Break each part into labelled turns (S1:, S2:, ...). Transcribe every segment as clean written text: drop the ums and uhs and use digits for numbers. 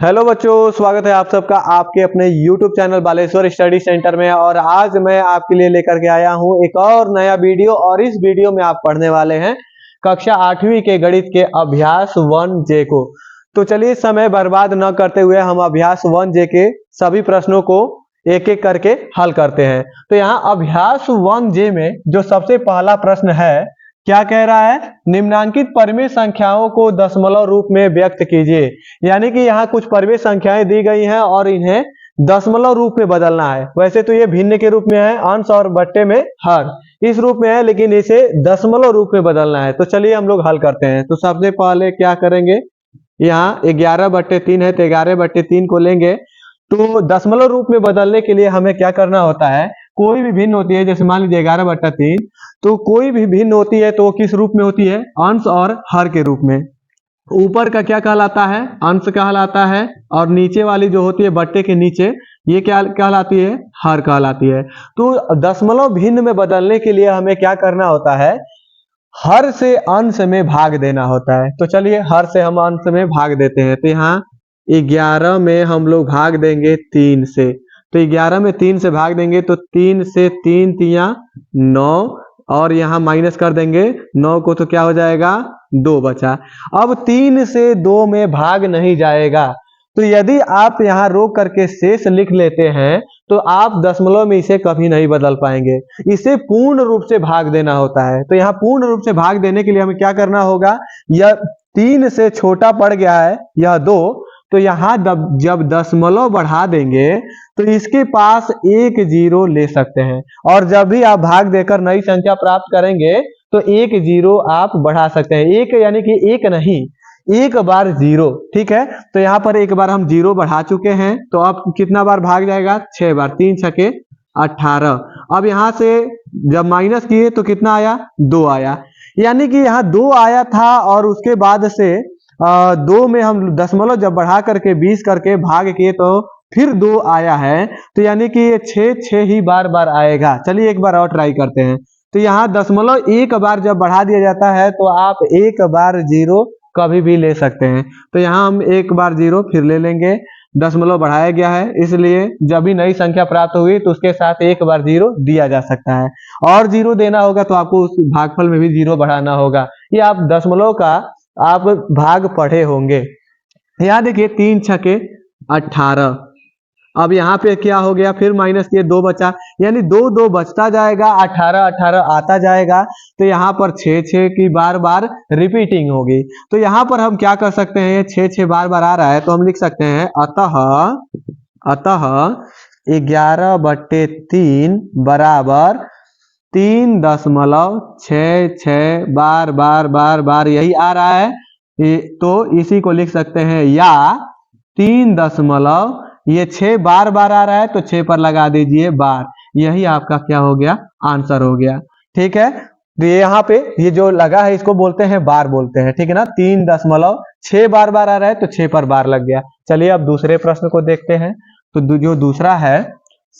S1: Hello बच्चों, स्वागत है आप सबका आपके अपने YouTube channel Baleshwar study centre में। और आज मैं आपके लिए लेकर के आया हूं एक और नया वीडियो। और इस वीडियो में आप पढ़ने वाले हैं कक्षा 8वीं के गणित के अभ्यास 1J को। तो चलिए समय बर्बाद न करते हुए हम अभ्यास 1J के सभी प्रश्नों को एक एक करके हल करते हैं। तो यहाँ अभ्यास 1J में जो सबसे पहला प्रश्न है, क्या कह रहा है? निम्नांकित परिमेय संख्याओं को दशमलव रूप में व्यक्त कीजिए। यानी कि यहाँ कुछ परिमेय संख्याएं दी गई हैं और इन्हें दशमलव रूप में बदलना है। वैसे तो ये भिन्न के रूप में है, अंश और बट्टे में हर इस रूप में है, लेकिन इसे दशमलव रूप में बदलना है। तो चलिए हम लोग हल करते हैं। तो सबसे पहले क्या करेंगे, यहाँ 11/3 है तो 11/3 को लेंगे। तो दशमलव रूप में बदलने के लिए हमें क्या करना होता है, कोई भी भिन्न होती है, जैसे मान लीजिए 11/3, तो कोई भी भिन्न होती है तो वो किस रूप में होती है? अंश और हर के रूप में। ऊपर का क्या कहलाता है? अंश कहलाता है, और नीचे वाली जो होती है बट्टे के नीचे, ये क्या कहलाती है? हर कहलाती है। तो दशमलव भिन्न में बदलने के लिए हमें क्या करना होता है? हर से अंश में भाग देना होता है। तो चलिए हर से हम अंश में भाग देते हैं। तो यहाँ 11 में हम लोग भाग देंगे 3 से। तो 11 में 3 से भाग देंगे तो 3 से 3 तिया 9, और यहाँ माइनस कर देंगे 9 को, तो क्या हो जाएगा? 2 बचा। अब 3 से 2 में भाग नहीं जाएगा, तो यदि आप यहाँ रोक करके शेष लिख लेते हैं तो आप दशमलव में इसे कभी नहीं बदल पाएंगे। इसे पूर्ण रूप से भाग देना होता है। तो यहाँ पूर्ण रूप से भाग देने के लिए हमें क्या करना होगा? यह 3 से छोटा पड़ गया है, यह 2, तो यहाँ जब दशमलव बढ़ा देंगे तो इसके पास एक 0 ले सकते हैं। और जब भी आप भाग देकर नई संख्या प्राप्त करेंगे तो एक 0 आप बढ़ा सकते हैं। एक यानी कि एक नहीं, एक बार 0, ठीक है। तो यहाँ पर एक बार हम 0 बढ़ा चुके हैं, तो अब कितना बार भाग जाएगा? 6 बार। 3 छके 18। अब यहाँ से जब माइनस किए तो कितना आया? 2 आया। यानी कि यहाँ 2 आया था, और उसके बाद से 2 में हम दशमलव जब बढ़ा करके 20 करके भाग किए तो फिर 2 आया है। तो यानी कि ये 6 ही बार बार आएगा। चलिए एक बार और ट्राई करते हैं। तो यहाँ दशमलव एक बार जब बढ़ा दिया जाता है तो आप एक बार 0 कभी भी ले सकते हैं। तो यहाँ हम एक बार 0 फिर ले लेंगे। दशमलव बढ़ाया गया है, इसलिए जब भी नई संख्या प्राप्त हुई तो उसके साथ एक बार 0 दिया जा सकता है। और 0 देना होगा तो आपको उस भागफल में भी 0 बढ़ाना होगा। ये आप दशमलव का आप भाग पढ़े होंगे। यहाँ देखिए 3 छके 18। अब यहाँ पे क्या हो गया? फिर माइनस किए 2 बचा, यानी 2 बचता जाएगा, 18 आता जाएगा। तो यहाँ पर 6 की बार बार रिपीटिंग होगी। तो यहाँ पर हम क्या कर सकते हैं? 6 बार बार आ रहा है तो हम लिख सकते हैं अतः 11/3 बराबर 3.66 बार बार बार बार यही आ रहा है। तो इसी को लिख सकते हैं, या 3 ये 6 बार बार आ रहा है तो 6 पर लगा दीजिए बार। यही आपका क्या हो गया? आंसर हो गया, ठीक है। तो ये यहाँ पे ये जो लगा है इसको बोलते हैं बार बोलते हैं, ठीक है ना। 3.6 बार बार आ रहा है तो 6 पर बार लग गया। चलिए अब दूसरे प्रश्न को देखते हैं। तो जो दूसरा है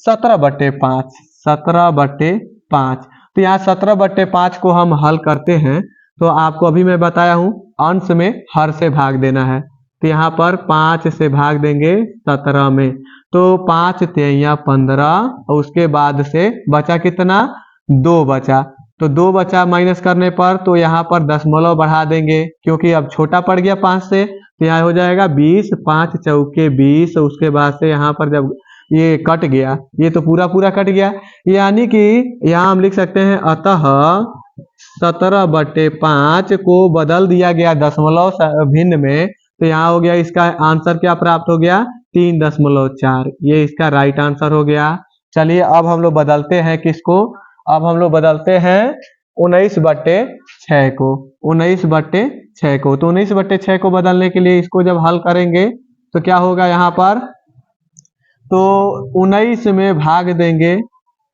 S1: 17/5। 17/5। तो यहाँ 17/5 को हम हल करते हैं। तो आपको अभी मैं बताया हूं अंश में हर से भाग देना है। तो यहाँ पर 5 से भाग देंगे 17 में, तो 5 तिया 15, और उसके बाद से बचा कितना? 2 बचा। तो 2 बचा माइनस करने पर, तो यहाँ पर दशमलव बढ़ा देंगे क्योंकि अब छोटा पड़ गया 5 से। तो यहाँ हो जाएगा 20, 5 चौके 20। उसके बाद से यहाँ पर जब ये कट गया, ये तो पूरा पूरा कट गया, यानी कि यहाँ हम लिख सकते हैं अतः 17/5 को बदल दिया गया दशमलव भिन्न में। तो यहाँ हो गया, इसका आंसर क्या प्राप्त हो गया? 3.4। ये इसका राइट आंसर हो गया। चलिए अब हम लोग बदलते हैं किसको? अब हम लोग बदलते हैं 19/6 को। 19/6 को, तो 19/6 को बदलने के लिए इसको जब हल करेंगे तो क्या होगा? यहाँ पर तो 19 में भाग देंगे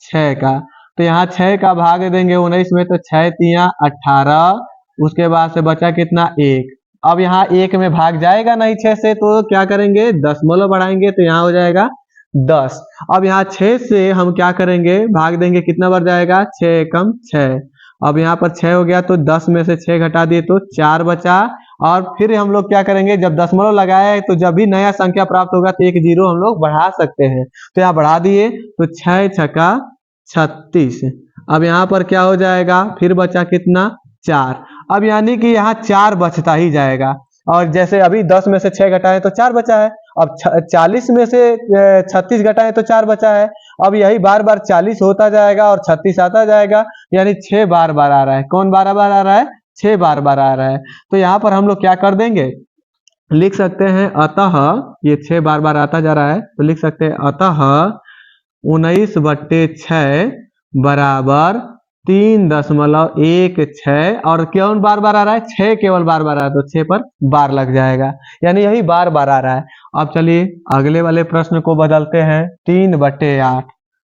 S1: 6 का। तो यहाँ 6 का भाग देंगे 19 में, तो 6 तिया 18। उसके बाद से बचा कितना? 1। अब यहाँ 1 में भाग जाएगा नहीं 6 से, तो क्या करेंगे? दशमलव बढ़ाएंगे, तो यहाँ हो जाएगा 10। अब यहाँ 6 से हम क्या करेंगे? भाग देंगे, कितना बढ़ जाएगा? 6 एकम 6। अब यहाँ पर 6 हो गया, तो 10 में से 6 घटा दिए तो 4 बचा। और फिर हम लोग क्या करेंगे, जब दशमलव लगाए तो जब भी नया संख्या प्राप्त होगा तो एक जीरो हम लोग बढ़ा सकते हैं। तो यहाँ बढ़ा दिए तो 6 छक्का 36। अब यहाँ पर क्या हो जाएगा, फिर बचा कितना 4। अब यानी कि यहाँ 4 बचता ही जाएगा। और जैसे अभी 10 में से 6 घटाए तो 4 बचा है। अब 40 में से 36 घटाए तो 4 बचा है। अब यही बार बार 40 होता जाएगा और 36 आता जाएगा, यानी 6 बार बार आ रहा है। कौन बार बार आ रहा है, 6 बार बार आ रहा है। तो यहाँ पर हम लोग क्या कर देंगे, लिख सकते हैं अतः, ये 6 बार बार आता जा रहा है तो लिख सकते हैं अतः 19/6 बराबर 3.16। और कौन बार बार आ रहा है, 6 केवल बार बार आ रहा है तो 6 पर बार लग जाएगा, यानी यही बार बार आ रहा है। अब चलिए अगले वाले प्रश्न को बदलते हैं, 3/8।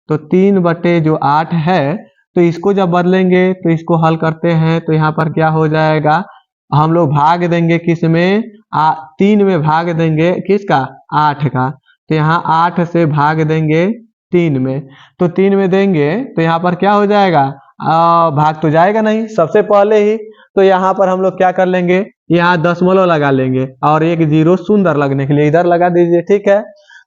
S1: तो 3/8 है, तो इसको जब बदलेंगे तो इसको हल करते हैं तो यहाँ पर क्या हो जाएगा, हम लोग भाग देंगे किस में, 3 में भाग देंगे किसका, 8 का। तो यहाँ 8 से भाग देंगे 3 में, तो 3 में देंगे तो यहाँ पर क्या हो जाएगा, भाग तो जाएगा नहीं सबसे पहले ही। तो यहाँ पर हम लोग क्या कर लेंगे, यहाँ दशमलव लगा लेंगे और एक जीरो सुंदर लगने के लिए इधर लगा दीजिए, ठीक है।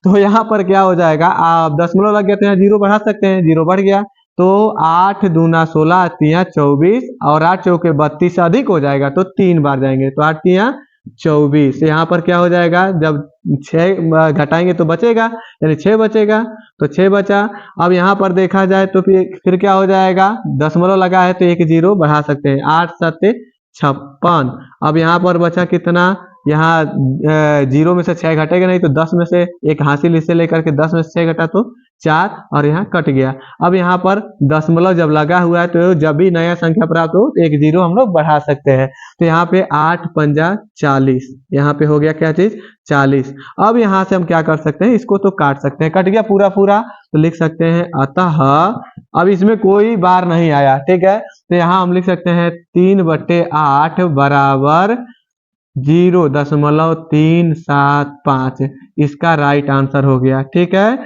S1: तो यहाँ पर क्या हो जाएगा, आप दशमलव लग गया तो यहाँ जीरो बढ़ा सकते हैं, जीरो बढ़ गया तो 8 दूना 16, 8 तिया 24 और 8 चौके 32 से अधिक हो जाएगा तो 3 बार जाएंगे तो 8 तिया 24। यहाँ पर क्या हो जाएगा, जब 6 घटाएंगे तो बचेगा, यानी 6 बचेगा तो 6 बचा। अब यहाँ पर देखा जाए तो फिर क्या हो जाएगा, दशमलव लगा है तो एक जीरो बढ़ा सकते हैं, 8 7 56। अब यहाँ पर बचा कितना, यहाँ जीरो में से 6 घटेगा नहीं तो 10 में से एक हासिल इससे लेकर के 10 में से 6 घटा तो 4 और यहाँ कट गया। अब यहाँ पर दशमलव जब लगा हुआ है तो जब भी नया संख्या प्राप्त हो तो एक जीरो हम लोग बढ़ा सकते हैं। तो यहाँ पे 8 पंजा 40, यहाँ पे हो गया क्या चीज 40। अब यहाँ से हम क्या कर सकते हैं, इसको तो काट सकते हैं, कट गया पूरा पूरा तो लिख सकते हैं अतः, अब इसमें कोई बार नहीं आया, ठीक है। तो यहाँ हम लिख सकते हैं 3/8 बराबर 0.375, इसका राइट आंसर हो गया, ठीक है।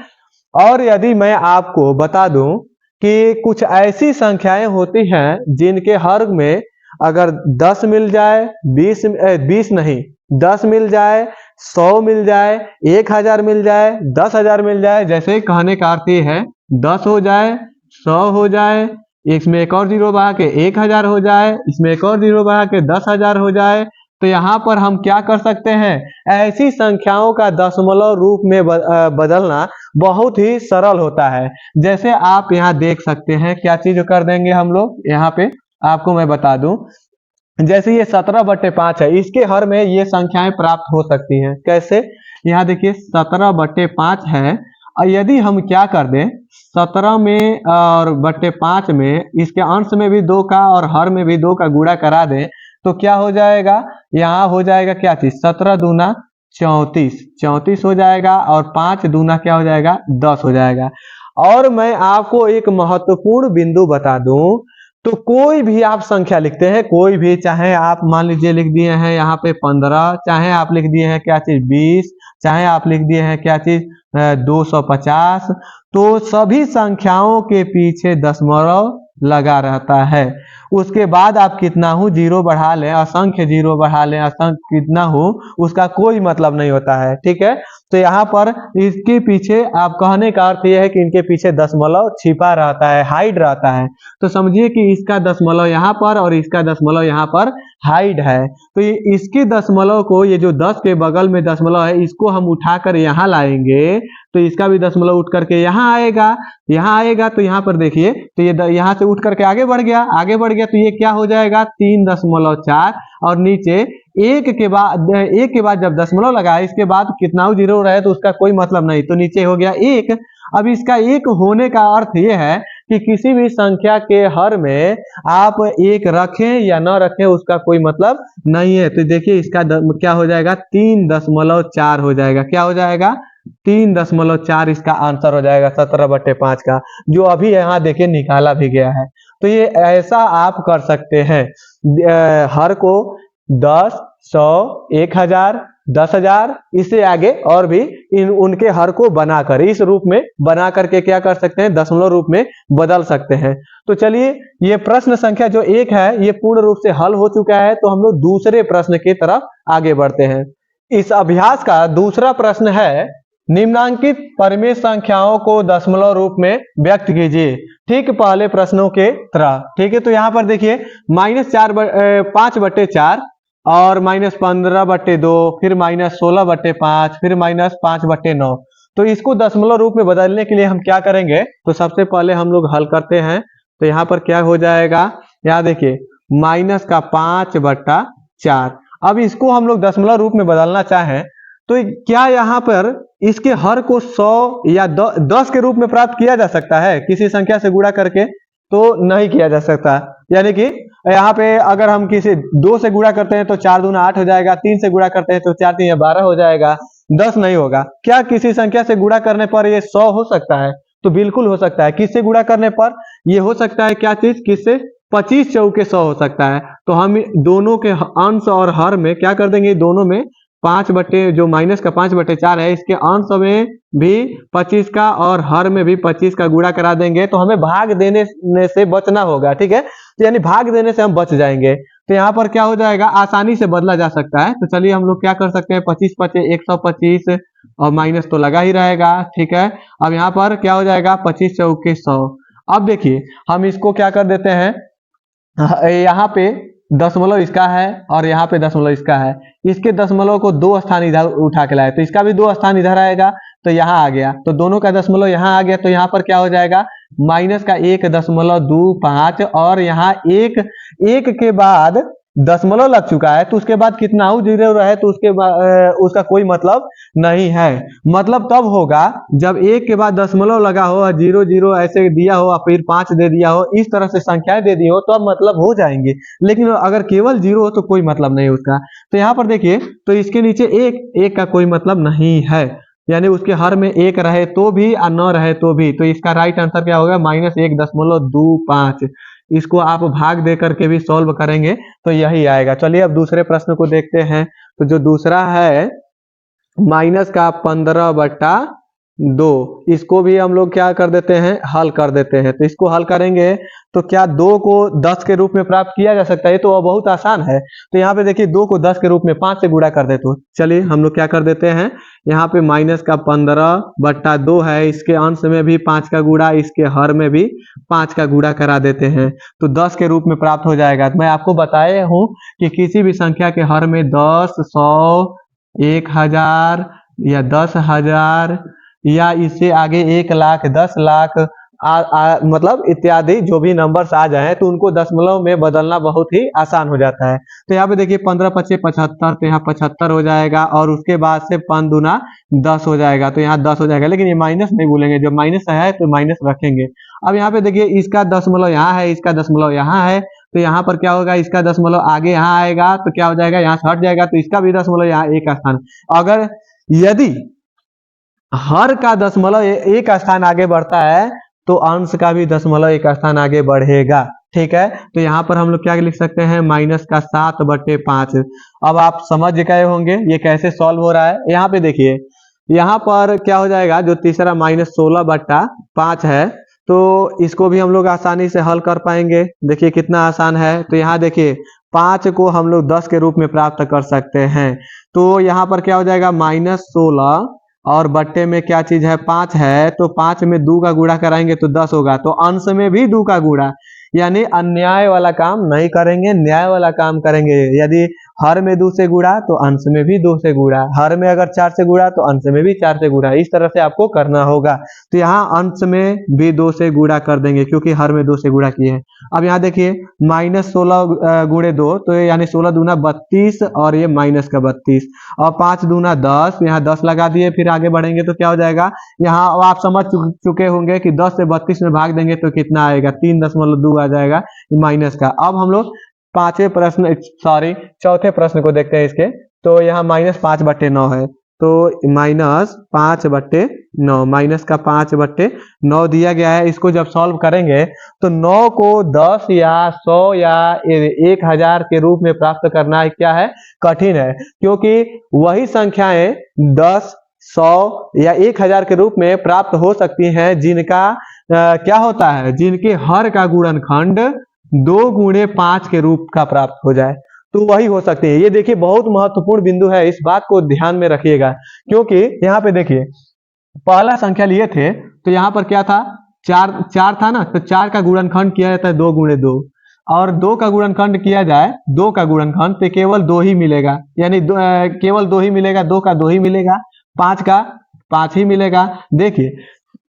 S1: और यदि मैं आपको बता दूं कि कुछ ऐसी संख्याएं होती हैं जिनके हर में अगर 10 मिल जाए, 20 नहीं 10 मिल जाए, 100 मिल जाए, 1000 मिल जाए, 10,000 मिल जाए, जैसे कहने का अर्थ ये है 10 हो जाए, 100 हो जाए, इसमें एक और जीरो बढ़ा के 1000 हो जाए, इसमें एक और जीरो बढ़ा के 10,000 हो जाए। तो यहाँ पर हम क्या कर सकते हैं, ऐसी संख्याओं का दशमलव रूप में बदलना बहुत ही सरल होता है। जैसे आप यहाँ देख सकते हैं, क्या चीज कर देंगे हम लोग, यहाँ पे आपको मैं बता दूं, जैसे ये 17/5 है, इसके हर में ये संख्याएं प्राप्त हो सकती हैं। कैसे, यहाँ देखिए 17/5 है, और यदि हम क्या कर दें 17 में और 5 में इसके अंश में भी 2 का और हर में भी 2 का गुणा करा दें तो क्या हो जाएगा, यहाँ हो जाएगा क्या चीज 17 दूना 34 हो जाएगा और 5 दूना क्या हो जाएगा 10 हो जाएगा। और मैं आपको एक महत्वपूर्ण बिंदु बता दूं, तो कोई भी आप संख्या लिखते हैं, कोई भी, चाहे आप मान लीजिए लिख दिए हैं यहाँ पे 15, चाहे आप लिख दिए हैं क्या चीज 20, चाहे आप लिख दिए हैं क्या चीज 250, तो सभी संख्याओं के पीछे दशमलव लगा रहता है। उसके बाद आप कितना हो जीरो बढ़ा लें, असंख्य जीरो बढ़ा लें, असंख्य कितना हो, उसका कोई मतलब नहीं होता है, ठीक है। तो यहाँ पर इसके पीछे आप कहने का अर्थ यह है कि इनके पीछे दशमलव छिपा रहता है, हाइड रहता है। तो समझिए कि इसका दशमलव यहाँ पर और इसका दशमलव यहाँ पर हाइड है, तो ये इसके दशमलव को, ये जो 10 के बगल में दशमलव है, इसको हम उठाकर यहाँ लाएंगे तो इसका भी दशमलव उठ करके यहाँ आएगा, तो यहाँ पर देखिए, तो ये यहाँ से उठ करके आगे बढ़ गया, तो ये क्या हो जाएगा 3.4 और नीचे एक के बाद जब दशमलव लगा, इसके बाद कितना जीरो रहे तो उसका कोई मतलब नहीं, तो नीचे हो गया 1। अब इसका 1 होने का अर्थ ये है कि किसी भी संख्या के हर में आप 1 रखें या न रखें उसका कोई मतलब नहीं है। तो देखिए इसका क्या हो जाएगा 3.4 हो जाएगा, क्या हो जाएगा 3.4, इसका आंसर हो जाएगा 17/5 का, जो अभी यहाँ देखिए निकाला भी गया है। तो ये ऐसा आप कर सकते हैं, हर को 10, 100, 1000, 10,000, इससे आगे और भी उनके हर को बनाकर इस रूप में बना करके क्या कर सकते हैं, दशमलव रूप में बदल सकते हैं। तो चलिए, ये प्रश्न संख्या जो 1 है ये पूर्ण रूप से हल हो चुका है। तो हम लोग दूसरे प्रश्न की तरफ आगे बढ़ते हैं। इस अभ्यास का दूसरा प्रश्न है, निम्नांकित परिमेय संख्याओं को दशमलव रूप में व्यक्त कीजिए, ठीक पहले प्रश्नों के तरह। ठीक है, तो यहाँ पर देखिए -5/4 और -15/2, फिर -16/5, फिर -5/9। तो इसको दशमलव रूप में बदलने के लिए हम क्या करेंगे, तो सबसे पहले हम लोग हल करते हैं। तो यहाँ पर क्या हो जाएगा, यहाँ देखिए -5/4। अब इसको हम लोग दशमलव रूप में बदलना चाहें तो क्या यहाँ पर इसके हर को 100 या 10 के रूप में प्राप्त किया जा सकता है किसी संख्या से गुणा करके? तो नहीं किया जा सकता। यानी कि यहाँ पे अगर हम किसी 2 से गुणा करते हैं तो 4 दूना 8 हो जाएगा, 3 से गुणा करते हैं तो 4 3 12 हो जाएगा, 10 नहीं होगा। क्या किसी संख्या से गुणा करने पर ये 100 हो सकता है? तो बिल्कुल हो सकता है। किससे गुणा करने पर ये हो सकता है, क्या चीज, किससे? 25 चौके 100 हो सकता है। तो हम दोनों के अंश और हर में क्या कर देंगे, दोनों में 5 बटे जो माइनस का 5/4 है, इसके अंश में भी 25 का और हर में भी 25 का गुणा करा देंगे। तो हमें भाग देने से बचना होगा। ठीक है, तो यानी भाग देने से हम बच जाएंगे। तो यहाँ पर क्या हो जाएगा, आसानी से बदला जा सकता है। तो चलिए हम लोग क्या कर सकते हैं, 25 × 125 और माइनस तो लगा ही रहेगा। ठीक है, अब यहाँ पर क्या हो जाएगा, 25 चौके 100। अब देखिए हम इसको क्या कर देते हैं, यहाँ पे दशमलव इसका है और यहाँ पे दशमलव इसका है। इसके दशमलव को 2 स्थान इधर उठा के लाए, तो इसका भी 2 स्थान इधर आएगा, तो यहाँ आ गया। तो दोनों का दशमलव यहाँ आ गया। तो यहाँ पर क्या हो जाएगा, -1.25 और यहाँ एक के बाद दशमलव लग चुका है, तो उसके बाद कितना हो, 0 रहे तो उसके बाद उसका कोई मतलब नहीं है। मतलब तब होगा जब 1 के बाद दशमलव लगा हो और 0 0 ऐसे दिया हो और फिर 5 दे दिया हो, इस तरह से संख्याएं दे दी हो तो अब मतलब हो जाएंगे। लेकिन अगर केवल 0 हो तो कोई मतलब नहीं उसका। तो यहाँ पर देखिए, तो इसके नीचे 1 का कोई मतलब नहीं है, यानी उसके हर में 1 रहे तो भी और न रहे तो भी। तो इसका राइट आंसर क्या होगा, -1.25। इसको आप भाग दे करके भी सॉल्व करेंगे तो यही आएगा। चलिए अब दूसरे प्रश्न को देखते हैं। तो जो दूसरा है -15/2, इसको भी हम लोग क्या कर देते हैं, हल कर देते हैं। तो इसको हल करेंगे तो क्या 2 को 10 के रूप में प्राप्त किया जा सकता है? ये तो बहुत आसान है। तो यहाँ पे देखिए 2 को 10 के रूप में 5 से गुणा कर देते हो। चलिए हम लोग क्या कर देते हैं, यहाँ पे -15/2 है, इसके अंश में भी 5 का गुणा, इसके हर में भी 5 का गुणा करा देते हैं, तो 10 के रूप में प्राप्त हो जाएगा। मैं आपको बताया हूँ कि किसी भी संख्या के हर में 10, 100, 1000 या 10,000 या इससे आगे 1 लाख, 10 लाख मतलब इत्यादि जो भी नंबर्स आ जाए तो उनको दशमलव में बदलना बहुत ही आसान हो जाता है। तो यहाँ पे देखिए 15 × 5 = 75, तो यहाँ 75 हो जाएगा और उसके बाद से 5 दूना 10 हो जाएगा, तो यहाँ 10 हो जाएगा। लेकिन ये माइनस नहीं भूलेंगे, जब माइनस है तो माइनस रखेंगे। अब यहाँ पे देखिए इसका दशमलव यहाँ है, इसका दशमलव यहाँ है, तो यहाँ पर क्या होगा, इसका दशमलव आगे यहाँ आएगा तो क्या हो जाएगा, यहाँ से हट जाएगा, तो इसका भी दशमलव यहाँ 1 का स्थान। अगर यदि हर का दशमलव 1 का स्थान आगे बढ़ता है तो अंश का भी दशमलव 1 का स्थान आगे बढ़ेगा। ठीक है, तो यहाँ पर हम लोग क्या लिख सकते हैं, -7/5। अब आप समझ गए होंगे ये कैसे सॉल्व हो रहा है। यहाँ पे देखिए, यहाँ पर क्या हो जाएगा, जो तीसरा -16/5 है, तो इसको भी हम लोग आसानी से हल कर पाएंगे। देखिए कितना आसान है। तो यहाँ देखिए 5 को हम लोग 10 के रूप में प्राप्त कर सकते हैं। तो यहाँ पर क्या हो जाएगा, -16 और बट्टे में क्या चीज है, 5 है, तो 5 में 2 का गुणा कराएंगे तो 10 होगा, तो अंश में भी 2 का गुणा, यानी अन्याय वाला काम नहीं करेंगे, न्याय वाला काम करेंगे। यदि हर में 2 से गुणा तो अंश में भी 2 से गुणा, हर में अगर 4 से गुणा तो अंश में भी 4 से गुणा, इस तरह से आपको करना होगा। तो यहाँ अंश में भी 2 से गुणा कर देंगे क्योंकि हर में 2 से गुणा किए हैं। अब यहाँ देखिए -16 × 2, तो यानी 16 दूना 32 और ये माइनस का 32 और 5 दूना 10, यहाँ 10 लगा दिए, फिर आगे बढ़ेंगे तो क्या हो जाएगा, यहाँ आप समझ चुके होंगे कि 10 से 32 में भाग देंगे तो कितना आएगा, 3.2 आ जाएगा माइनस का। अब हम लोग चौथे प्रश्न को देखते हैं इसके। तो यहाँ -5/9 है, तो -5/9, माइनस का 5/9 दिया गया है। इसको जब सॉल्व करेंगे तो 9 को 10 या 100 या 1000 के रूप में प्राप्त करना क्या है, कठिन है, क्योंकि वही संख्याएं 10, 100 या 1000 के रूप में प्राप्त हो सकती हैं, जिनका क्या होता है, जिनके हर का गुणनखंड 2 गुणे 5 के रूप का प्राप्त हो जाए, तो वही हो सकती है। ये देखिए बहुत महत्वपूर्ण बिंदु है, इस बात को ध्यान में रखिएगा, क्योंकि यहाँ पे देखिए पहला संख्या लिए थे तो यहाँ पर क्या था, 4 था ना, तो 4 का गुणनखंड किया जाता है 2 गुणे 2, और 2 का गुणनखंड किया जाए 2 का गुणनखंड तो केवल 2 ही मिलेगा, यानी केवल 2 ही मिलेगा, 2 का 2 ही मिलेगा, 5 का 5 ही मिलेगा। देखिए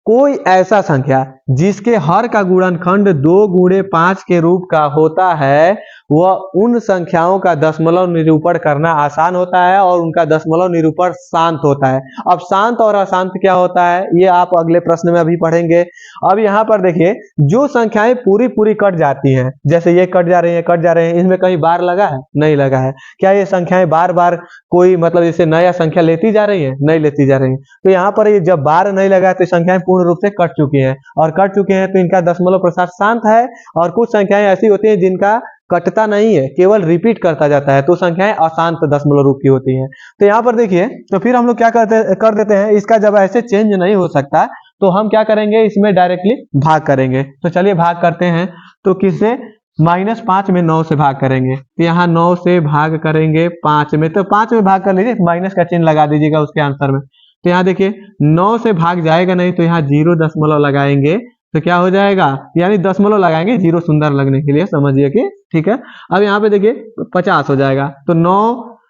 S1: कोई ऐसा संख्या जिसके हर का गुणनखंड 2 गुणे 5 के रूप का होता है, वह उन संख्याओं का दशमलव निरूपण करना आसान होता है और उनका दशमलव निरूपण शांत होता है। अब शांत और अशांत क्या होता है, ये आप अगले प्रश्न में अभी पढ़ेंगे। अब यहाँ पर देखिए जो संख्याएं पूरी पूरी कट जाती हैं, जैसे ये कट जा रही है, कट जा रहे हैं, इसमें कहीं बार लगा है, नहीं लगा है। क्या ये संख्याएं बार बार कोई मतलब जैसे नया संख्या लेती जा रही है, नहीं लेती जा रही है। तो यहाँ पर ये जब बार नहीं लगा तो संख्याएं पूर्ण रूप से कट चुकी हैं, और कट चुके हैं तो इनका दशमलव प्रसार शांत है। और कुछ संख्याएं ऐसी होती हैं जिनका कटता नहीं है, केवल रिपीट करता जाता है, तो संख्याएं अशांत दशमलव रूप की होती हैं। तो यहाँ पर देखिए, तो फिर हम लोग क्या कर देते हैं, इसका जब ऐसे चेंज नहीं हो सकता तो हम क्या करेंगे, इसमें डायरेक्टली भाग करेंगे। तो चलिए भाग करते हैं। तो किससे, -5 में 9 से भाग करेंगे, तो यहाँ 9 से भाग करेंगे 5 में, तो 5 में भाग कर लीजिए, माइनस का चिन्ह लगा दीजिएगा उसके आंसर में। तो यहाँ देखिए 9 से भाग जाएगा नहीं, तो यहाँ 0 दशमलव लगाएंगे, तो क्या हो जाएगा, यानी दशमलव लगाएंगे 0 सुंदर लगने के लिए, समझिए कि ठीक है। अब यहाँ पे देखिए 50 हो जाएगा, तो 9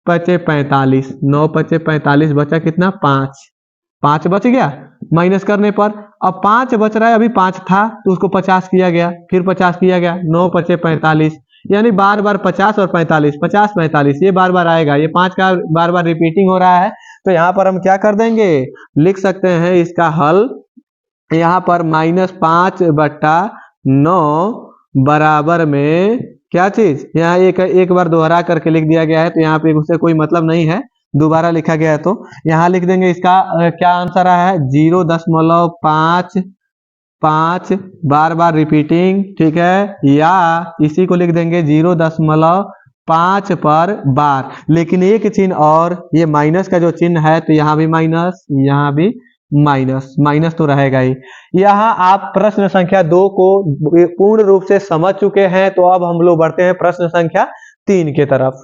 S1: × 45, 9 × 45 बचा कितना, 5 बच गया माइनस करने पर। अब 5 बच रहा है, अभी 5 था तो उसको 50 किया गया, फिर 50 किया गया, 9 × 45, यानी बार बार 50 और 45, 50 45 ये बार बार आएगा, ये 5 का बार बार रिपीटिंग हो रहा है। तो यहाँ पर हम क्या कर देंगे, लिख सकते हैं इसका हल, यहाँ पर -5/9 बराबर में क्या चीज, यहाँ एक बार दोहरा करके लिख दिया गया है, तो यहाँ पे उससे कोई मतलब नहीं है, दोबारा लिखा गया है, तो यहाँ लिख देंगे इसका क्या आंसर आया है, 0.55 बार बार रिपीटिंग, ठीक है, या इसी को लिख देंगे 0.5 पर बार, लेकिन एक चिन्ह और, ये माइनस का जो चिन्ह है, तो यहाँ भी माइनस, यहाँ भी माइनस, माइनस तो रहेगा ही। यहाँ आप प्रश्न संख्या 2 को पूर्ण रूप से समझ चुके हैं, तो अब हम लोग बढ़ते हैं प्रश्न संख्या 3 के तरफ।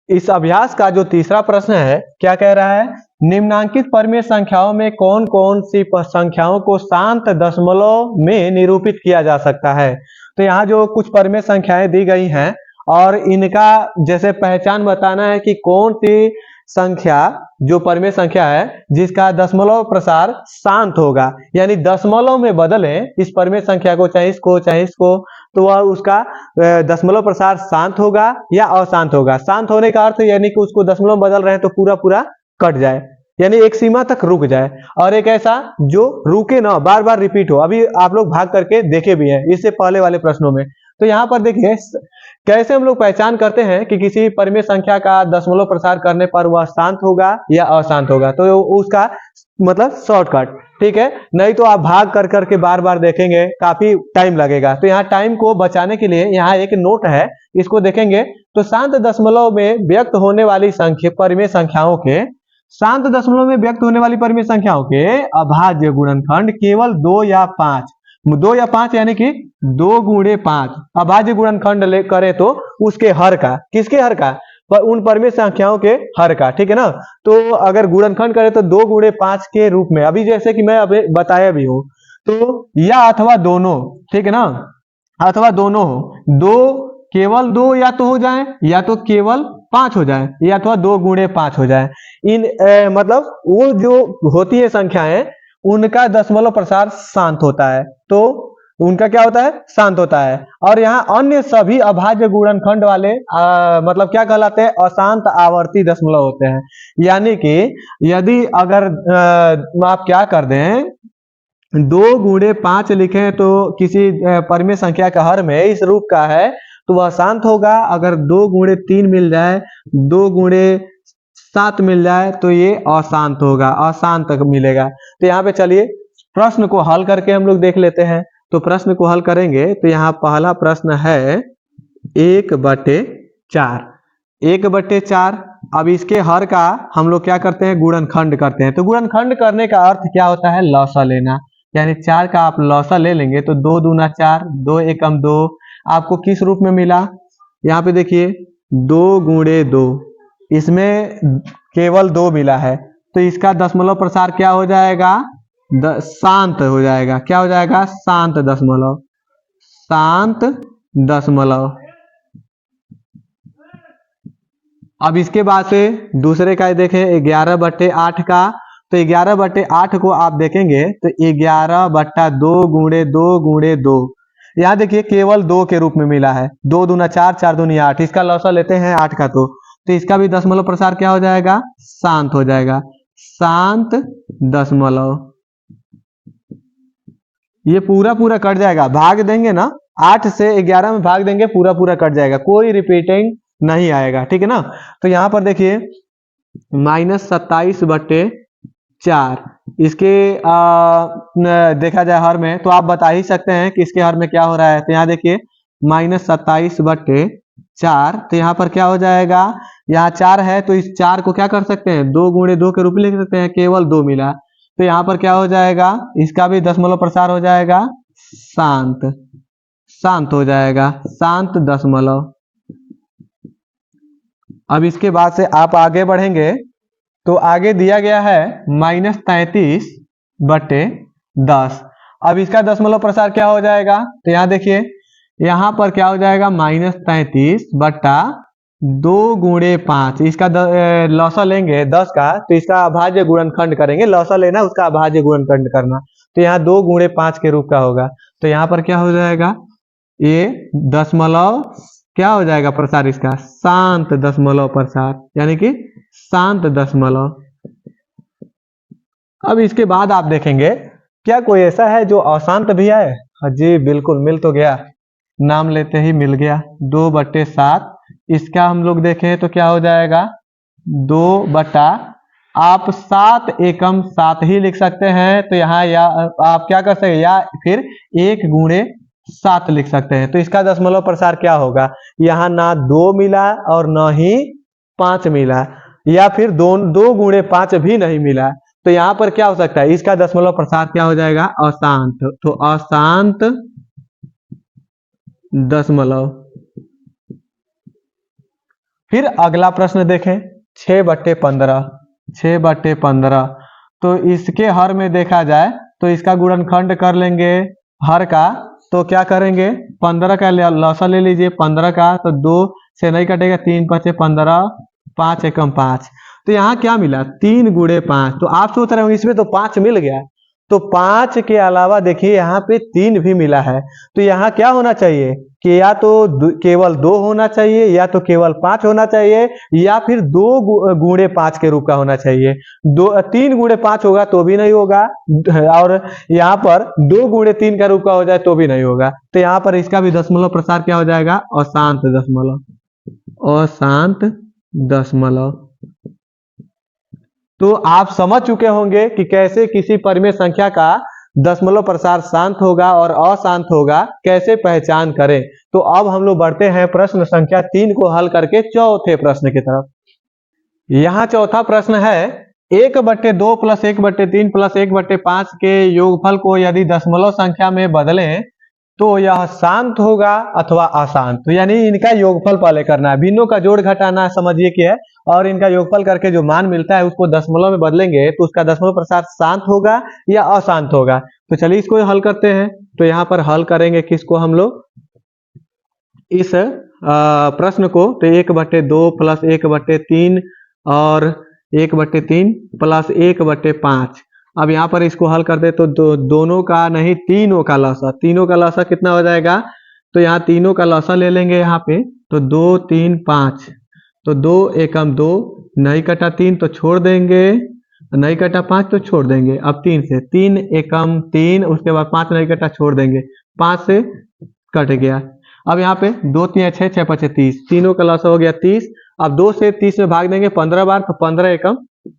S1: इस अभ्यास का जो तीसरा प्रश्न है, क्या कह रहा है, निम्नांकित परिमेय संख्याओं में कौन कौन सी संख्याओं को शांत दशमलव में निरूपित किया जा सकता है। तो यहाँ जो कुछ परिमेय संख्याएं दी गई हैं, और इनका जैसे पहचान बताना है कि कौन सी संख्या जो परिमेय संख्या है जिसका दशमलव प्रसार शांत होगा, यानी दशमलव में बदलें इस परिमेय संख्या को, चाहे इसको चाहे इसको, तो वह उसका दशमलव प्रसार शांत होगा या अशांत होगा। शांत होने का अर्थ यानी कि उसको दशमलव बदल रहे हैं तो पूरा पूरा कट जाए, यानी एक सीमा तक रुक जाए, और एक ऐसा जो रुके ना, बार बार रिपीट हो। अभी आप लोग भाग करके देखे भी हैं इससे पहले वाले प्रश्नों में। तो यहाँ पर देखिए कैसे हम लोग पहचान करते हैं कि किसी परिमेय संख्या का दशमलव प्रसार करने पर वह शांत होगा या अशांत होगा, तो उसका मतलब शॉर्टकट, ठीक है, नहीं तो आप भाग कर करके बार बार देखेंगे, काफी टाइम लगेगा। तो यहाँ टाइम को बचाने के लिए यहाँ एक नोट है, इसको देखेंगे तो शांत दशमलव में व्यक्त होने वाली संख्या परिमेय संख्याओं के, शांत दशमलव में व्यक्त होने वाली परिमेय संख्याओं के अभाज्य गुणनखंड केवल 2 या 5, 2 या 5 यानी कि 2 गुणे 5 अभाज्य गुणनखंड करे तो उसके हर का, किसके हर का, पर उन परिमेय संख्याओं के हर का, ठीक है ना। तो अगर गुणनखंड करे तो 2 गुणे 5 के रूप में, अभी जैसे कि मैं अभी बताया भी हूं, तो या अथवा दोनों, ठीक है ना, अथवा दोनों हो, 2 केवल 2 या तो हो जाए, या तो केवल 5 हो जाए, या अथवा 2 गुणे 5 हो जाए। इन मतलब वो जो होती है संख्याएं, उनका दशमलव प्रसार शांत होता है, तो उनका क्या होता है, शांत होता है। और यहाँ अन्य सभी अभाज्य गुणनखंड वाले मतलब क्या कहलाते हैं, अशांत आवर्ती दशमलव होते हैं। यानी कि यदि अगर आप क्या कर दें, 2 गुणे 5 लिखें तो किसी परिमेय संख्या का हर में इस रूप का है तो वह शांत होगा। अगर 2 गुणे 3 मिल जाए, 2 गुणे 7 मिल जाए तो ये अशांत होगा, अशांत मिलेगा। तो यहाँ पे चलिए प्रश्न को हल करके हम लोग देख लेते हैं। तो प्रश्न को हल करेंगे तो यहाँ पहला प्रश्न है 1/4, 1/4 अब इसके हर का हम लोग क्या करते हैं, गुणनखंड करते हैं। तो गुणनखंड करने का अर्थ क्या होता है, लौसा लेना। यानी 4 का आप लौसा ले लेंगे तो 2 दूना 4, 2 एकम 2। आपको किस रूप में मिला, यहाँ पे देखिए 2 गुणे 2, इसमें केवल 2 मिला है, तो इसका दशमलव प्रसार क्या हो जाएगा, शांत हो जाएगा। क्या हो जाएगा, शांत दशमलव, शांत दशमलव। अब इसके बाद से दूसरे का देखें 11/8 का, तो 11/8 को आप देखेंगे तो 11/2 गुणे 2 गुणे 2, यहाँ देखिए केवल 2 के रूप में मिला है। 2 दूना 4, 4 दूनी 8, इसका लौसा लेते हैं 8 का, तो इसका भी दशमलव प्रसार क्या हो जाएगा, शांत हो जाएगा, शांत दशमलव। ये पूरा पूरा कट जाएगा, भाग देंगे ना 8 से 11 में भाग देंगे, पूरा पूरा कट जाएगा, कोई रिपीटिंग नहीं आएगा, ठीक है ना। तो यहाँ पर देखिए -27/4, इसके देखा जाए हर में, तो आप बता ही सकते हैं कि इसके हर में क्या हो रहा है। तो यहाँ देखिए -27/4, तो यहाँ पर क्या हो जाएगा, यहाँ 4 है तो इस 4 को क्या कर सकते हैं, 2 गुणे 2 के रूप में लिख सकते हैं, केवल 2 मिला, तो यहाँ पर क्या हो जाएगा, इसका भी दशमलव प्रसार हो जाएगा, शांत, शांत हो जाएगा, शांत दशमलव। अब इसके बाद से आप आगे बढ़ेंगे तो आगे दिया गया है -33/10। अब इसका दशमलव प्रसार क्या हो जाएगा, तो यहाँ देखिए यहाँ पर क्या हो जाएगा, -33/2 गुणे 5, इसका लौसा लेंगे 10 का, तो इसका अभाज्य गुणनखंड करेंगे, लौसा लेना उसका अभाज्य गुणनखंड करना, तो यहाँ 2 गुणे 5 के रूप का होगा। तो यहाँ पर क्या हो जाएगा, ये दशमलव क्या हो जाएगा प्रसार, इसका शांत दशमलव प्रसार, यानी कि शांत दशमलव। अब इसके बाद आप देखेंगे क्या कोई ऐसा है जो अशांत भी है, हाँ जी बिल्कुल, मिल तो गया, नाम लेते ही मिल गया, 2/7। इसका हम लोग देखें तो क्या हो जाएगा, 2 आप 7 एकम 7 ही लिख सकते हैं, तो यहाँ या आप क्या कर सकते हैं, या फिर 1 गुणे 7 लिख सकते हैं। तो इसका दशमलव प्रसार क्या होगा, यहाँ ना 2 मिला और ना ही 5 मिला, या फिर 2 गुणे 5 भी नहीं मिला, तो यहाँ पर क्या हो सकता है, इसका दशमलव प्रसार क्या हो जाएगा, अशांत। तो अशांत दशमलव। फिर अगला प्रश्न देखें 6/15, 6/15, तो इसके हर में देखा जाए तो इसका गुणनखंड कर लेंगे हर का, तो क्या करेंगे, 15 का लौसा ले लीजिए, 15 का, तो 2 से नहीं कटेगा, 3×5 = 15, 5 एकम 5, तो यहाँ क्या मिला, 3 गुणे 5। तो आप सोच रहे हो इसमें तो 5 मिल गया, तो 5 के अलावा देखिए यहाँ पे 3 भी मिला है, तो यहाँ क्या होना चाहिए कि या तो केवल 2 होना चाहिए, या तो केवल 5 होना चाहिए, या फिर 2 गुणे 5 के रूप का होना चाहिए। 3 गुणे 5 होगा तो भी नहीं होगा, और यहाँ पर 2 गुणे 3 का रूप का हो जाए तो भी नहीं होगा, तो यहाँ पर इसका भी दशमलव प्रसार क्या हो जाएगा, अशांत दशमलव, अशांत दशमलव। तो आप समझ चुके होंगे कि कैसे किसी परिमेय संख्या का दशमलव प्रसार शांत होगा और अशांत होगा, कैसे पहचान करें। तो अब हम लोग बढ़ते हैं प्रश्न संख्या 3 को हल करके चौथे प्रश्न की तरफ। यहाँ चौथा प्रश्न है, 1/2 + 1/3 + 1/5 के योगफल को यदि दशमलव संख्या में बदलें तो यह शांत होगा अथवा अशांत। तो यानी इनका योगफल पहले करना है, भिन्नों का जोड़ घटाना समझिए कि है, और इनका योगफल करके जो मान मिलता है उसको दशमलव में बदलेंगे तो उसका दशमलव प्रसार शांत होगा या अशांत होगा। तो चलिए इसको हल करते हैं। तो यहाँ पर हल करेंगे किसको हम लोग, इस प्रश्न को, तो 1/2 + 1/3 और 1/3 + 1/5। अब यहाँ पर इसको हल कर दे तो दोनों का नहीं, तीनों का लौसा, तीनों का लौसा कितना हो जाएगा, तो यहाँ तीनों का लौसा ले लेंगे यहाँ पे, तो 2 3 5, तो 2 एकम 2, नहीं कटा 3 तो छोड़ देंगे, नहीं कटा 5 तो छोड़ देंगे। अब 3 से 3 एकम 3, उसके बाद 5 नहीं कटा छोड़ देंगे, 5 से कट गया। अब यहाँ पे 2 3 6 6 5 30, तीनों का लौसा हो गया 30। अब 2 से 30 में भाग देंगे 15 बार, तो 15 एकम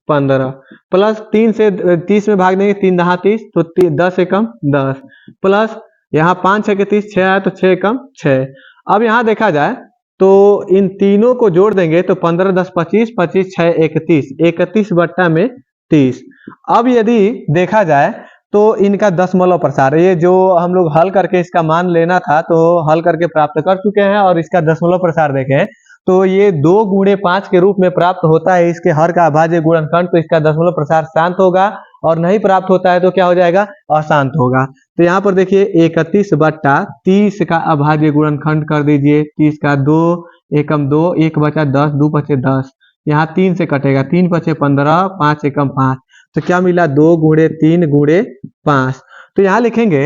S1: 15, प्लस 3 से 30 में भाग देंगे 3 10 30, तो 10 एकम 10, प्लस यहाँ 5 6 के 30, 6 आया तो 6 एकम 6। अब यहाँ देखा जाए तो इन तीनों को जोड़ देंगे तो 15 10 25, 25 6 31, 31 बट्टा में 30। अब यदि देखा जाए तो इनका दशमलव प्रसार, ये जो हम लोग हल करके इसका मान लेना था तो हल करके प्राप्त कर चुके हैं और इसका दशमलव प्रसार देखें तो ये 2 गुणे 5 के रूप में प्राप्त होता है इसके हर का अभाज्य गुणनखंड, तो इसका दशमलव प्रसार शांत होगा और नहीं प्राप्त होता है तो क्या हो जाएगा, अशांत होगा। तो यहाँ पर देखिए 31 बट्टा 30 का अभाज्य गुणनखंड कर दीजिए, 30 का 2 एकम 2, 1 बचा 10, 2 पचे 10, यहाँ 3 से कटेगा, 3 पचे 15, 5 एकम 5, तो क्या मिला 2 गुणे 3 गुणे 5। तो यहाँ लिखेंगे,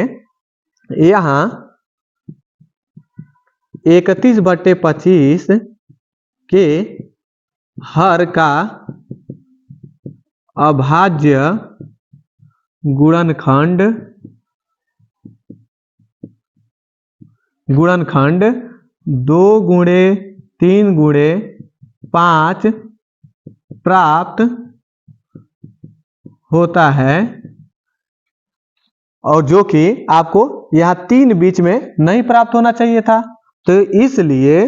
S1: यहाँ 31 बट्टे 25 के हर का अभाज्य गुणनखंड 2 गुणे 3 गुणे 5 प्राप्त होता है, और जो कि आपको यहाँ 3 बीच में नहीं प्राप्त होना चाहिए था। तो इसलिए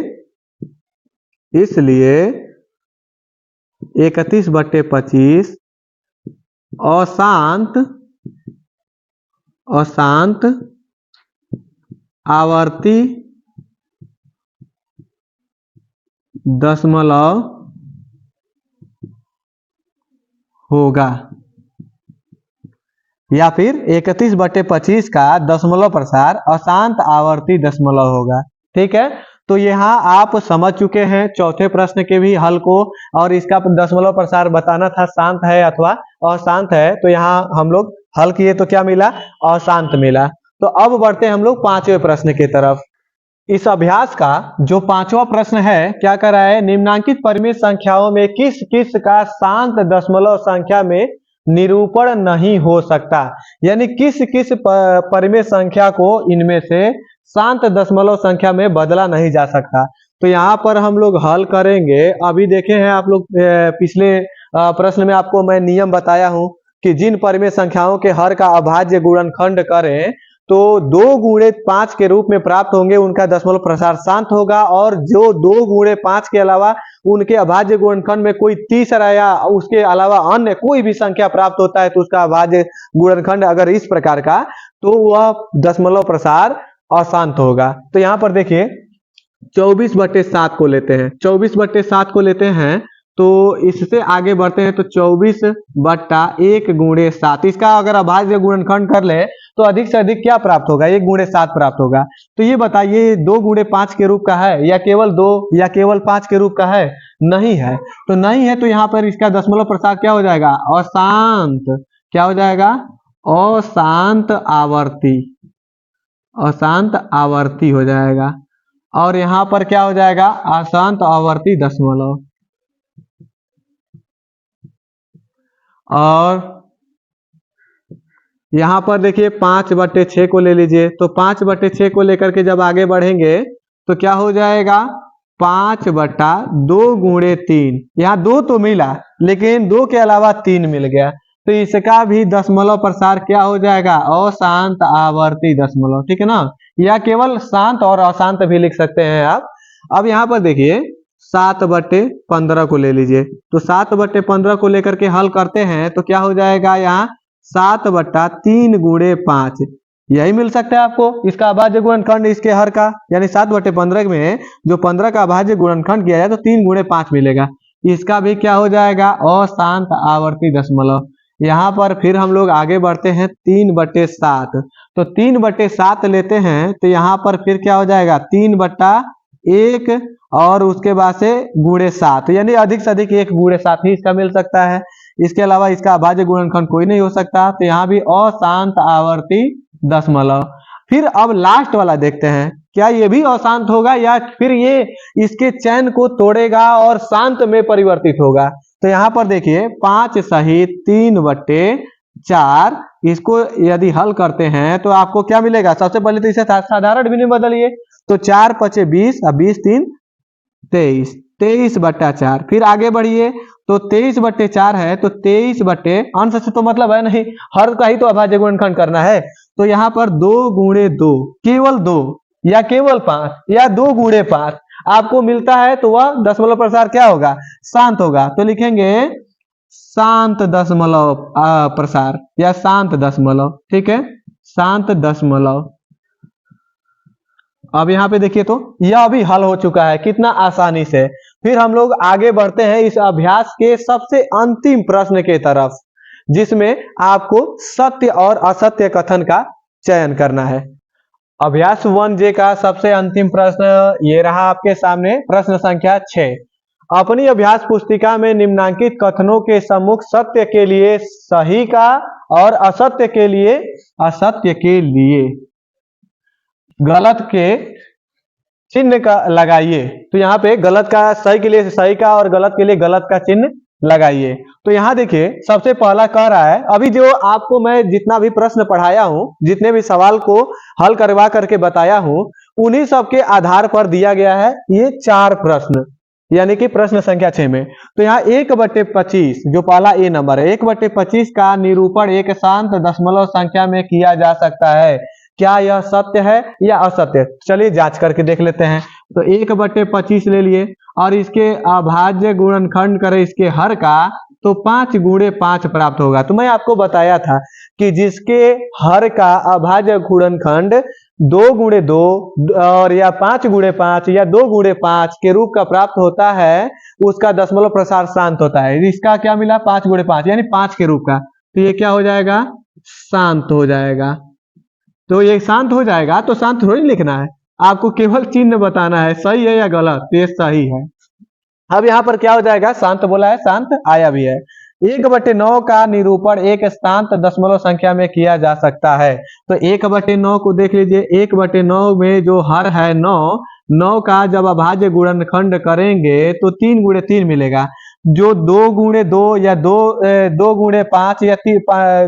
S1: 31 बट्टे 25 अशांत आवर्ती दशमलव होगा, या फिर 31 बट्टे 25 का दशमलव प्रसार अशांत आवर्ती दशमलव होगा। ठीक है, तो यहाँ आप समझ चुके हैं चौथे प्रश्न के भी हल को, और इसका दशमलव प्रसार बताना था शांत है अथवा अशांत है, तो यहाँ हम लोग हल किए तो क्या मिला, अशांत मिला। तो अब बढ़ते हैं हम लोग 5वें प्रश्न की तरफ। इस अभ्यास का जो 5वां प्रश्न है क्या कर रहा है, निम्नांकित परिमित संख्याओं में किस किस का शांत दशमलव संख्या में निरूपण नहीं हो सकता, यानी किस किस परिमित संख्या को इनमें से शांत दशमलव संख्या में बदला नहीं जा सकता। तो यहाँ पर हम लोग हल करेंगे। अभी देखे हैं आप लोग पिछले प्रश्न में आपको मैं नियम बताया हूं कि जिन परिमेय संख्याओं के हर का अभाज्य गुणनखंड करें तो 2 गुणे 5 के रूप में प्राप्त होंगे, उनका दशमलव प्रसार शांत होगा, और जो 2 गुणे 5 के अलावा उनके अभाज्य गुणनखंड में कोई तीसरा या उसके अलावा अन्य कोई भी संख्या प्राप्त होता है तो उसका अभाज्य गुणनखंड अगर इस प्रकार का, तो वह दशमलव प्रसार अशांत होगा। तो यहाँ पर देखिए 24 बट्टे 7 को लेते हैं, 24 बट्टे 7 को लेते हैं, तो इससे आगे बढ़ते हैं तो 24 बट्टा 1 गुणे 7, इसका अगर अभाज्य गुणनखंड कर ले तो अधिक से अधिक क्या प्राप्त होगा, 1 गुणे 7 प्राप्त होगा। तो ये बताइए 2 गुणे 5 के रूप का है या केवल 2 या केवल 5 के रूप का है, नहीं है। तो नहीं है तो यहाँ पर इसका दशमलव प्रसार क्या हो जाएगा, अशांत। क्या हो जाएगा, अशांत आवर्ती, अशांत आवर्ती हो जाएगा। और यहाँ पर क्या हो जाएगा, अशांत आवर्ती दशमलव। और यहाँ पर देखिए 5 बट्टे 6 को ले लीजिए, तो 5 बट्टे 6 को लेकर के जब आगे बढ़ेंगे तो क्या हो जाएगा, 5 बट्टा 2 गुणे 3, यहाँ 2 तो मिला लेकिन 2 के अलावा 3 मिल गया, तो इसका भी दशमलव प्रसार क्या हो जाएगा, अशांत आवर्ती दशमलव। ठीक है ना, या केवल शांत और अशांत भी लिख सकते हैं आप। अब यहाँ पर देखिए 7 बट्टे 15 को ले लीजिए, तो 7 बट्टे 15 को लेकर के हल करते हैं तो क्या हो जाएगा, यहाँ 7 बट्टा 3 गुणे 5, यही मिल सकता है आपको इसका अभाज्य गुणनखंड इसके हर का, यानी 7 बट्टे 15 में जो 15 का अभाज्य गुणनखंड किया जाए तो 3 गुणे 5 मिलेगा, इसका भी क्या हो जाएगा, अशांत आवर्ती दशमलव। यहाँ पर फिर हम लोग आगे बढ़ते हैं 3 बट्टे 7, तो 3 बट्टे 7 लेते हैं तो यहाँ पर फिर क्या हो जाएगा, 3 बट्टा 1 और उसके बाद से गुणे 7, यानी अधिक से अधिक 1 गुणे 7 ही इसका मिल सकता है, इसके अलावा इसका अभाज्य गुणनखंड कोई नहीं हो सकता, तो यहाँ भी अशांत आवर्ती दशमलव। फिर अब लास्ट वाला देखते हैं, क्या ये भी अशांत होगा या फिर ये इसके चयन को तोड़ेगा और शांत में परिवर्तित होगा। तो यहाँ पर देखिए 5 सहित 3 बट्टे 4, इसको यदि हल करते हैं तो आपको क्या मिलेगा, सबसे पहले तो इसे साधारण भी नहीं बदलिए, तो 4 पचे 20 और 20 3 23, 23 बट्टा 4। फिर आगे बढ़िए तो 23 बट्टे 4 है, तो 23 बट्टे अंश से तो मतलब है नहीं, हर का ही तो अभाज्य गुणनखंड करना है, तो यहाँ पर 2 गुणे 2, केवल 2 या केवल 5 या 2 गुणे 5, आपको मिलता है तो वह दशमलव प्रसार क्या होगा, शांत होगा। तो लिखेंगे शांत दशमलव प्रसार या शांत दशमलव, ठीक है, शांत दशमलव। अब यहाँ पे देखिए तो यह भी हल हो चुका है कितना आसानी से। फिर हम लोग आगे बढ़ते हैं इस अभ्यास के सबसे अंतिम प्रश्न के तरफ, जिसमें आपको सत्य और असत्य कथन का चयन करना है। अभ्यास 1J का सबसे अंतिम प्रश्न ये रहा आपके सामने, प्रश्न संख्या 6। अपनी अभ्यास पुस्तिका में निम्नांकित कथनों के सम्मुख सत्य के लिए सही का और असत्य के लिए गलत के चिन्ह का लगाइए। तो यहाँ पे गलत का सही के लिए सही का और गलत के लिए गलत का चिन्ह लगाइए। तो यहाँ देखिए सबसे पहला कह रहा है, अभी जो आपको मैं जितना भी प्रश्न पढ़ाया हूं, जितने भी सवाल को हल करवा करके बताया हूं, उन्हीं सब के आधार पर दिया गया है ये 4 प्रश्न, यानी कि प्रश्न संख्या 6 में। तो यहाँ 1/25 जो पहला ए नंबर है, 1/25 का निरूपण एक शांत दशमलव संख्या में किया जा सकता है, क्या यह सत्य है या असत्य? चलिए जांच करके देख लेते हैं। तो 1/25 ले लिए और इसके अभाज्य गुणनखंड करें इसके हर का, तो 5 गुणे 5 प्राप्त होगा। तो मैं आपको बताया था कि जिसके हर का अभाज्य गुणनखंड 2 गुणे 2 और या 5 गुणे 5 या 2 गुणे 5 के रूप का प्राप्त होता है, उसका दशमलव प्रसार शांत होता है। इसका क्या मिला, 5 गुणे 5 यानी 5 के रूप का, तो ये क्या हो जाएगा, शांत हो जाएगा। तो ये शांत हो जाएगा, तो शांत थोड़ी लिखना है, आपको केवल चिन्ह बताना है सही है या गलत। ये सही है। अब यहाँ पर क्या हो जाएगा, शांत बोला है, शांत आया भी है। 1/9 का निरूपण एक शांत दशमलव संख्या में किया जा सकता है। तो 1/9 को देख लीजिए, 1/9 में जो हर है 9 का जब अभाज्य गुणनखंड करेंगे तो 3 गुणे 3 मिलेगा, जो 2 गुणे 2 या 2 गुणे 5 या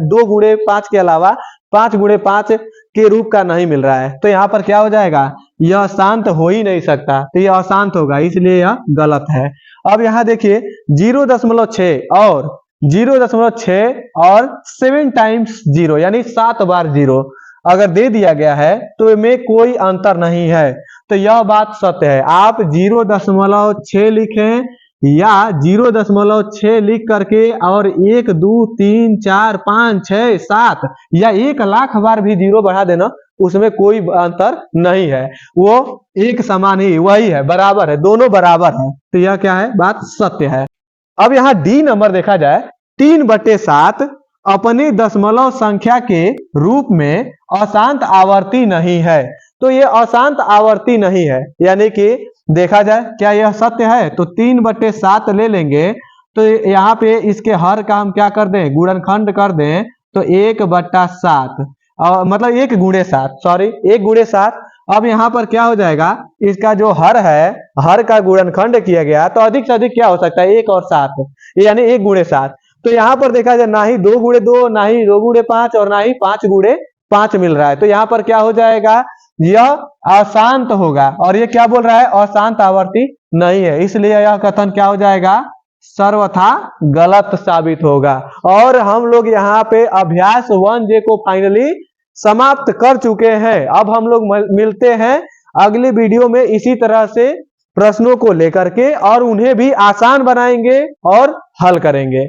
S1: 2 गुणे 5 के अलावा 5 गुणे 5 के रूप का नहीं मिल रहा है। तो यहाँ पर क्या हो जाएगा, यह शांत हो ही नहीं सकता, तो यह अशांत होगा, इसलिए यह गलत है। अब यहाँ देखिए 0.6 और 0.6 और 7 टाइम्स 0 यानी 7 बार 0 अगर दे दिया गया है तो इसमें कोई अंतर नहीं है, तो यह बात सत्य है। आप 0.6 लिखें या 0.6 लिख करके और 1 2 3 4 5 6 7 या 1 लाख बार भी 0 बढ़ा देना, उसमें कोई अंतर नहीं है, वो एक समान ही वही है, बराबर है, दोनों बराबर है। तो यह क्या है, बात सत्य है। अब यहाँ डी नंबर देखा जाए, 3/7 अपने दशमलव संख्या के रूप में अशांत आवर्ती नहीं है। तो ये अशांत आवर्ती नहीं है, यानी कि देखा जाए क्या यह सत्य है, तो 3/7 ले लेंगे। तो यहाँ पे इसके हर का हम क्या कर दें, गुणनखंड कर दें, तो 1/7 मतलब 1 गुणे 7, सॉरी 1 गुणे 7। अब यहाँ पर क्या हो जाएगा, इसका जो हर है, हर का गुणनखंड किया गया, तो अधिक से अधिक क्या हो सकता है, 1 और 7 यानी 1 गुणे 7। तो यहाँ पर देखा जाए ना ही 2 गुणे 2, ना ही 2 गुणे 5 और ना ही 5 गुणे 5 मिल रहा है। तो यहाँ पर क्या हो जाएगा, यह अशांत होगा, और ये क्या बोल रहा है, अशांत आवर्ती नहीं है, इसलिए यह कथन क्या हो जाएगा, सर्वथा गलत साबित होगा। और हम लोग यहाँ पे अभ्यास 1J को फाइनली समाप्त कर चुके हैं। अब हम लोग मिलते हैं अगले वीडियो में इसी तरह से प्रश्नों को लेकर के, और उन्हें भी आसान बनाएंगे और हल करेंगे।